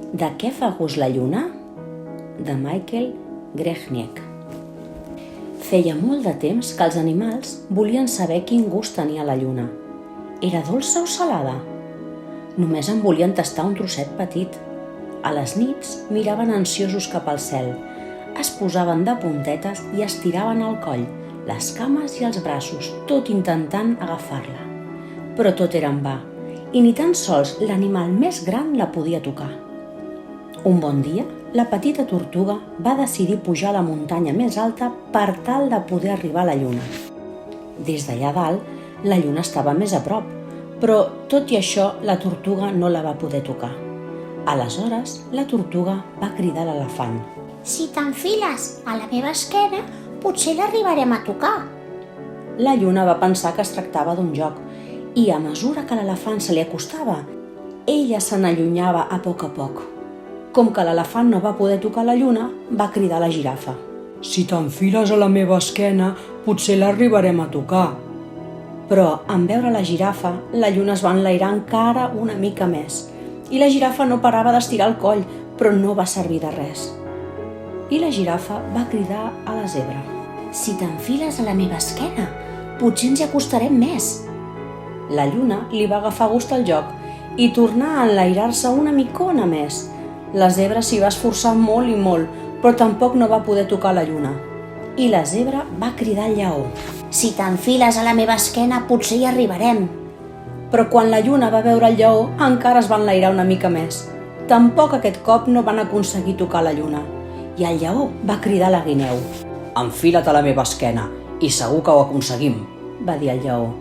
De què fa gust la lluna? De Michael Grechniek. Feia molt de temps que els animals volien saber quin gust tenia la lluna. Era dolça o salada? Només en volien tastar un trosset petit. A les nits miraven ansiosos cap al cel, es posaven de puntetes i estiraven el coll, les cames i els braços, tot intentant agafar-la. Però tot era en va, i ni tan sols l'animal més gran la podia tocar. Un bon dia, la petita tortuga va decidir pujar a la muntanya més alta per tal de poder arribar a la lluna. Des d'allà dalt, la lluna estava més a prop, però tot i això la tortuga no la va poder tocar. Aleshores, la tortuga va cridar a l'elefant. Si t'enfiles a la meva esquena, potser l'arribarem a tocar. La lluna va pensar que es tractava d'un joc i a mesura que l'elefant se li acostava, ella se n'allunyava a poc. Com que l'elefant no va poder tocar la lluna, va cridar a la girafa. Si t'enfiles a la meva esquena, potser l'arribarem a tocar. Però, en veure la girafa, la lluna es va enlairar encara una mica més i la girafa no parava d'estirar el coll, però no va servir de res. I la girafa va cridar a la zebra. Si t'enfiles a la meva esquena, potser ens hi acostarem més. La lluna li va agafar gust al joc i tornà a enlairar-se una micona més. La zebra s'hi va esforçar molt i molt, però tampoc no va poder tocar la lluna. I la zebra va cridar al lleó. Si t'enfiles a la meva esquena, potser hi arribarem. Però quan la lluna va veure el lleó, encara es va enlairar una mica més. Tampoc aquest cop no van aconseguir tocar la lluna. I el lleó va cridar a la guineu. Enfila't a la meva esquena i segur que ho aconseguim, va dir el lleó.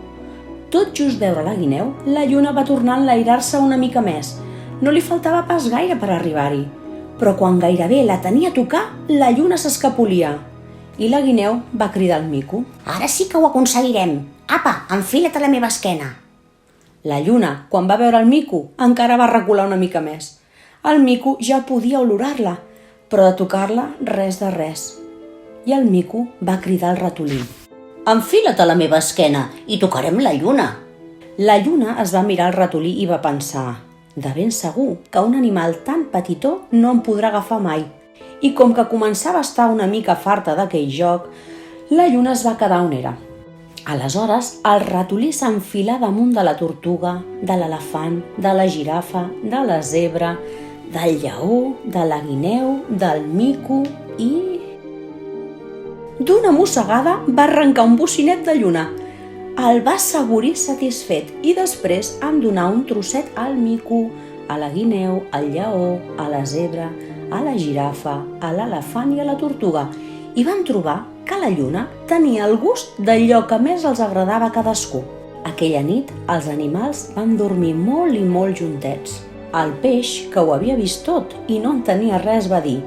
Tot just veure la guineu, la lluna va tornar a enlairar-se una mica més. No li faltava pas gaire per arribar-hi, però quan gairebé la tenia a tocar, la lluna s'escapolia. I la guineu va cridar al mico. Ara sí que ho aconseguirem. Apa, enfila't a la meva esquena. La lluna, quan va veure el mico, encara va recular una mica més. El mico ja podia olorar-la, però de tocar-la, res de res. I el mico va cridar al ratolí. Enfila't a la meva esquena i tocarem la lluna. La lluna es va mirar al ratolí i va pensar: de ben segur que un animal tan petitó no em podrà agafar mai. I com que començava a estar una mica farta d'aquell joc, la lluna es va quedar on era. Aleshores, el ratolí s'enfilà damunt de la tortuga, de l'elefant, de la girafa, de la zebra, del lleó, de la guineu, del mico i... D'una mossegada va arrencar un bocinet de lluna. El va assaborir satisfet i després en donà un trosset al mico, a la guineu, al lleó, a la zebra, a la girafa, a l'elefant i a la tortuga, i van trobar que la lluna tenia el gust d'allò que més els agradava a cadascú. Aquella nit els animals van dormir molt i molt juntets. El peix, que ho havia vist tot i no en tenia res, va dir: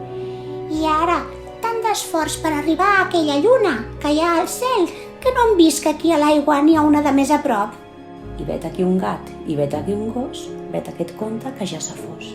I ara, tant d'esforç per arribar a aquella lluna que hi ha al cel, que no hem vist que aquí a l'aigua n'hi ha una de més a prop. I vet aquí un gat i vet aquí un gos, vet aquest conte que ja s'ha fos.